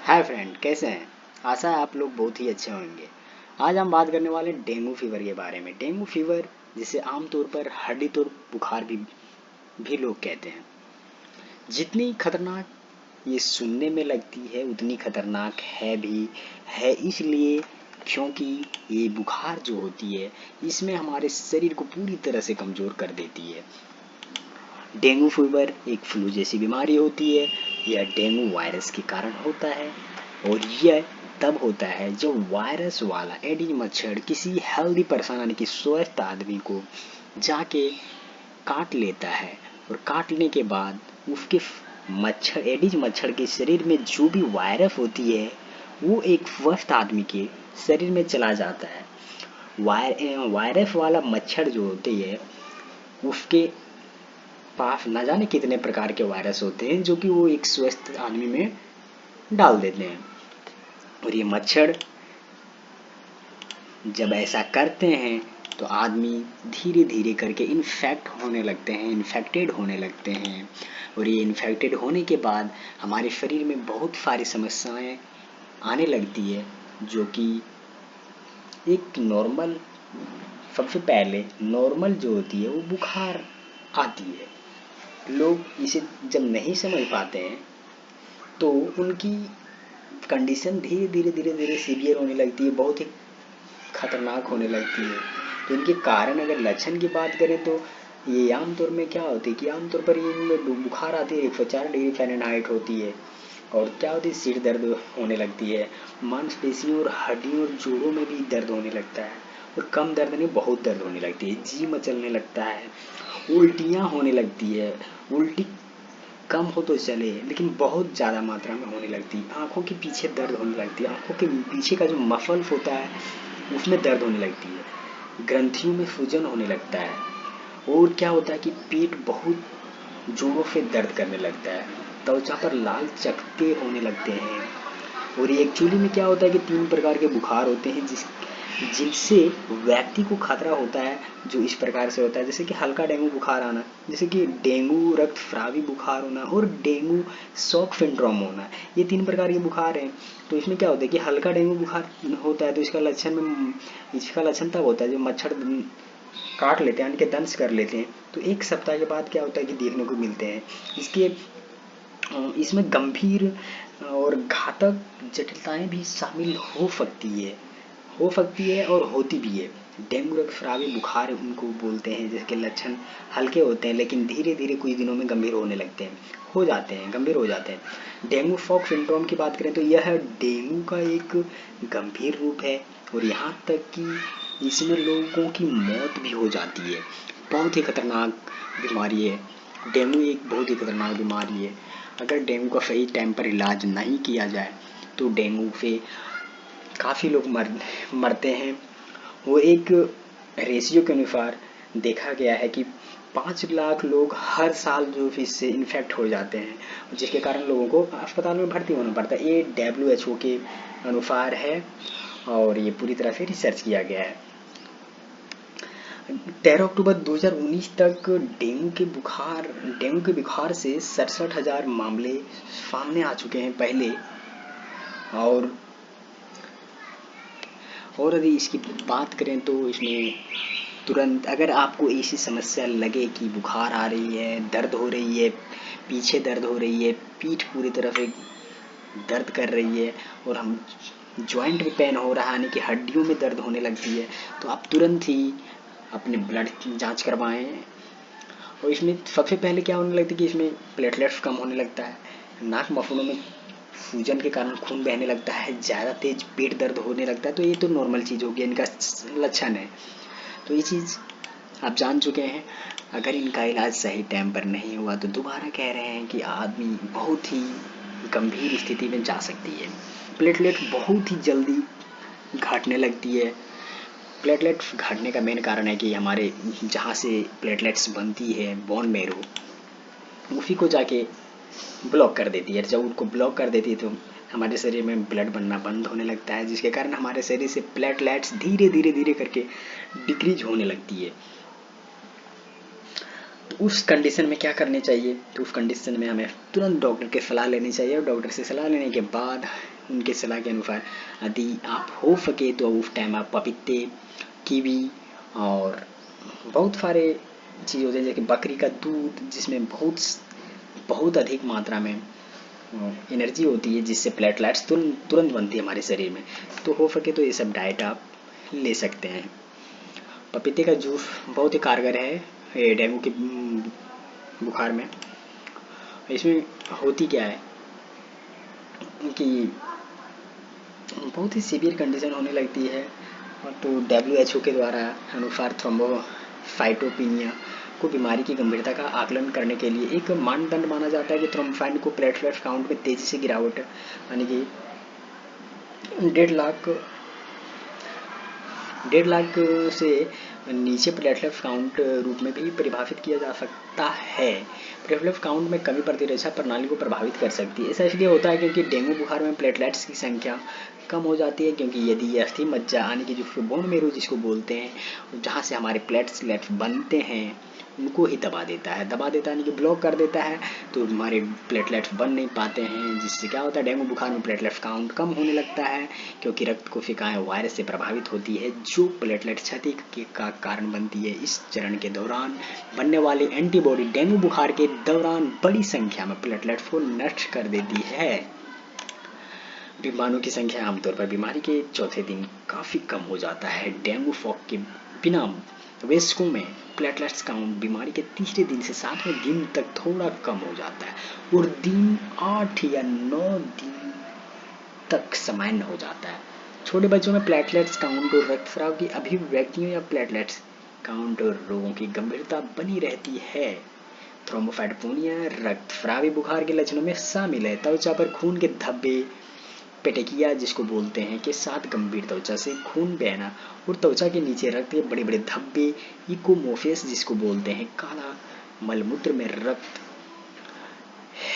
Hi friend, कैसे हैं? आशा है आप लोग बहुत ही अच्छे होंगे। आज हम बात करने वाले हैं डेंगू फीवर के बारे में। डेंगू फीवर जिसे आमतौर पर हड्डी तोड़ बुखार भी लोग कहते हैं। जितनी खतरनाक ये सुनने में लगती है उतनी खतरनाक है भी। है इसलिए क्योंकि ये बुखार जो होती है इसमें हमारे शरीर को पूरी तरह से कमज़ोर कर देती है। डेंगू फीवर एक फ्लू जैसी बीमारी होती है। यह डेंगू वायरस के कारण होता है और यह तब होता है जब वायरस वाला एडिज मच्छर किसी हेल्दी पर्सन यानी कि स्वस्थ आदमी को जाके काट लेता है और काटने के बाद उसके मच्छर एडिज मच्छर के शरीर में जो भी वायरस होती है वो एक स्वस्थ आदमी के शरीर में चला जाता है। वायरस वाला मच्छर जो होती है उसके पास न जाने कितने प्रकार के वायरस होते हैं जो कि वो एक स्वस्थ आदमी में डाल देते हैं। और ये मच्छर जब ऐसा करते हैं तो आदमी धीरे धीरे करके इन्फेक्टेड होने लगते हैं। और ये इन्फेक्टेड होने के बाद हमारे शरीर में बहुत सारी समस्याएं आने लगती है जो कि एक नॉर्मल सबसे पहले नॉर्मल जो होती है वो बुखार आती है। लोग इसे जब नहीं समझ पाते हैं तो उनकी कंडीशन धीरे धीरे सीवियर होने लगती है, बहुत ही खतरनाक होने लगती है। तो इनके कारण अगर लक्षण की बात करें तो ये आमतौर में क्या होती है कि आमतौर पर ये इनमें बुखार आती है 104 डिग्री फ़ारेनहाइट होती है। और क्या होती है, सिर दर्द होने लगती है, मांसपेशियों और हड्डियों और जोड़ों में भी दर्द होने लगता है। और कम दर्द नहीं, बहुत दर्द होने लगती है, जी मचलने लगता है, उल्टियाँ होने लगती है। उल्टी कम हो तो चले लेकिन बहुत ज़्यादा मात्रा में होने लगती है। आँखों के पीछे दर्द होने लगती है, आँखों के पीछे का जो मसल्स होता है उसमें दर्द होने लगती है, ग्रंथियों में सूजन होने लगता है। और क्या होता है कि पेट बहुत जोरों से दर्द करने लगता है, त्वचा पर लाल चकत्ते होने लगते हैं। और ये एक्चुअली में क्या होता है कि 3 प्रकार के बुखार होते हैं जिनसे व्यक्ति को खतरा होता है, जो इस प्रकार से होता है जैसे कि हल्का डेंगू बुखार आना, जैसे कि डेंगू रक्तस्रावी बुखार होना और डेंगू शॉक सिंड्रोम होना। ये 3 प्रकार के बुखार हैं। तो इसमें क्या होता है कि हल्का डेंगू बुखार होता है तो इसका लक्षण तब होता है जब मच्छर काट लेते हैं यानी कि दंश कर लेते हैं। तो 1 सप्ताह के बाद क्या होता है कि देखने को मिलते हैं। इसमें गंभीर और घातक जटिलताएं भी शामिल हो सकती है और होती भी है। डेंगू रक्तस्रावी बुखार उनको बोलते हैं जिसके लक्षण हल्के होते हैं लेकिन धीरे धीरे कुछ दिनों में गंभीर गंभीर हो जाते हैं। डेंगू शॉक सिंड्रोम की बात करें तो यह डेंगू का एक गंभीर रूप है और यहाँ तक कि इसमें लोगों की मौत भी हो जाती है। बहुत ही खतरनाक बीमारी है डेंगू, एक बहुत ही खतरनाक बीमारी है। अगर डेंगू का सही टाइम पर इलाज नहीं किया जाए तो डेंगू से काफ़ी लोग मरते हैं। वो एक रेशियो के अनुसार देखा गया है कि 5 लाख लोग हर साल जो इससे इन्फेक्ट हो जाते हैं जिसके कारण लोगों को अस्पताल में भर्ती होना पड़ता है। ये WHO के अनुसार है और ये पूरी तरह से रिसर्च किया गया है। 13 अक्टूबर 2019 तक डेंगू के बुखार से 67,000 मामले सामने आ चुके हैं पहले। और यदि इसकी बात करें तो इसमें तुरंत अगर आपको ऐसी समस्या लगे कि बुखार आ रही है, दर्द हो रही है, पीछे दर्द हो रही है, पीठ पूरी तरह से दर्द कर रही है और हम जॉइंट में पेन हो रहा है यानी कि हड्डियों में दर्द होने लगती है, तो आप तुरंत ही अपने ब्लड की जांच करवाएं। और इसमें सबसे पहले क्या होने लगता है कि इसमें प्लेटलेट्स कम होने लगता है, नाक मसूड़ों में सूजन के कारण खून बहने लगता है, ज़्यादा तेज पेट दर्द होने लगता है। तो ये तो नॉर्मल चीज़ होगी, इनका लक्षण है। तो ये चीज़ आप जान चुके हैं। अगर इनका इलाज सही टाइम पर नहीं हुआ तो दोबारा कह रहे हैं कि आदमी बहुत ही गंभीर स्थिति में जा सकती है। प्लेटलेट बहुत ही जल्दी घटने लगती है। प्लेटलेट्स घटने का मेन कारण है कि हमारे जहाँ से प्लेटलेट्स बनती है बोन मैरो उसी को जाके ब्लॉक कर देती है। जब उनको ब्लॉक कर देती है तो हमारे शरीर में ब्लड बनना बंद होने लगता है जिसके कारण हमारे शरीर से प्लेटलेट्स धीरे करके डिक्रीज होने लगती है। तो उस कंडीशन में क्या करनी चाहिए, तो उस कंडीशन में हमें तुरंत डॉक्टर की सलाह लेनी चाहिए और डॉक्टर से सलाह लेने के बाद उनके सलाह के अनुसार यदि आप हो सके तो उस टाइम आप पपीते, कीवी और बहुत सारे चीज़ होते हैं जैसे बकरी का दूध, जिसमें बहुत बहुत अधिक मात्रा में एनर्जी होती है, जिससे प्लेटलेट्स तुरंत तुरंत बनती है हमारे शरीर में। तो हो सके तो ये सब डाइट आप ले सकते हैं। पपीते का जूस बहुत ही कारगर है ये डेंगू के बुखार में। इसमें होती क्या है कि बहुत ही सीवियर कंडीशन होने लगती है, और तो WHO के द्वारा अनुसार थ्रोम्बोसाइटोपिनिया को बीमारी की गंभीरता का आकलन करने के लिए एक मानदंड माना जाता है कि थ्रोम्बोफाइन को प्लेटलेट काउंट में तेजी से गिरावट, यानी कि 1.5 लाख से नीचे प्लेटलेट काउंट रूप में भी परिभाषित किया जा सकता है। प्लेटलेट काउंट में कमी प्रतिरक्षा प्रणाली को प्रभावित कर सकती है। ऐसा इसलिए होता है क्योंकि डेंगू बुखार में प्लेटलेट्स की संख्या कम हो जाती है, क्योंकि यदि ये अस्थि मज्जा यानी कि जो बोन मेरो जिसको बोलते हैं, जहाँ से हमारे प्लेटलेट्स बनते हैं, उनको ही दबा देता है यानी कि ब्लॉक कर देता है, तो हमारे प्लेटलेट्स बन नहीं पाते हैं, जिससे क्या होता है डेंगू बुखार में प्लेटलेट्स काउंट कम होने लगता है, क्योंकि रक्त कोशिकाएं वायरस से प्रभावित होती है जो प्लेटलेट क्षति का कारण बनती है। इस चरण के दौरान बनने वाली एंटीबॉडी डेंगू बुखार के दौरान बड़ी संख्या में प्लेटलेट्स को नष्ट कर देती है। बीमारियों की संख्या आमतौर पर बीमारी के चौथे दिन काफ़ी कम हो जाता है। डेंगू फॉग के बिना वयस्कों में प्लेटलेट्स काउंट बीमारी के तीसरे दिन से 7वें दिन तक थोड़ा कम हो जाता है, और दिन 8 या 9 दिन तक सामान्य हो जाता है। छोटे बच्चों में प्लेटलेट्स काउंट और रक्तस्राव की अभिव्यक्तियों या प्लेटलेट्स काउंट और रोगों की गंभीरता बनी रहती है। थ्रोम्बोसाइटोपेनिया रक्तस्रावी बुखार के लक्षणों में शामिल है। त्वचा पर खून के धब्बे, पेटेकिया जिसको बोलते हैं, के साथ गंभीर त्वचा से खून बहना, और त्वचा के नीचे रक्त के बड़े बड़े धब्बे, इकोमोफेस जिसको बोलते हैं, काला मलमूत्र में रक्त,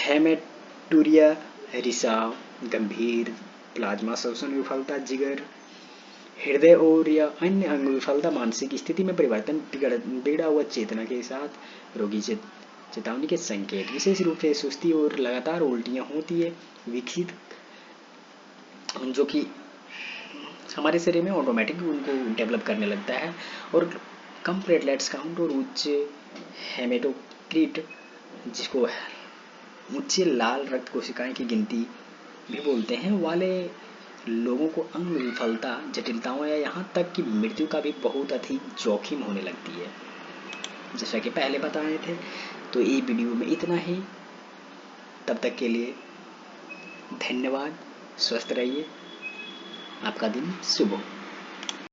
हेमेटूरिया, रिसाव, गंभीर प्लाज्मा शोषण विफलता, जिगर, हृदय और या अन्य अंग विफलता, मानसिक स्थिति में परिवर्तन, बिगड़ा हुआ चेतना के साथ रोगी चेतावनी के संकेत, विशेष रूप से सुस्ती और लगातार उल्टियां होती है, विकसित जो कि हमारे शरीर में ऑटोमेटिक उनको डेवलप करने लगता है, और कम प्लेटलेट्स काउंट और उच्च हेमेटोक्रिट जिसको उच्च लाल रक्त कोशिकाएं की गिनती भी बोलते हैं वाले लोगों को अंग विफलता, जटिलताओं या यहाँ तक कि मृत्यु का भी बहुत अधिक जोखिम होने लगती है, जैसा कि पहले बताए थे। तो ये वीडियो में इतना ही। तब तक के लिए धन्यवाद। स्वस्थ रहिए। आपका दिन शुभ हो।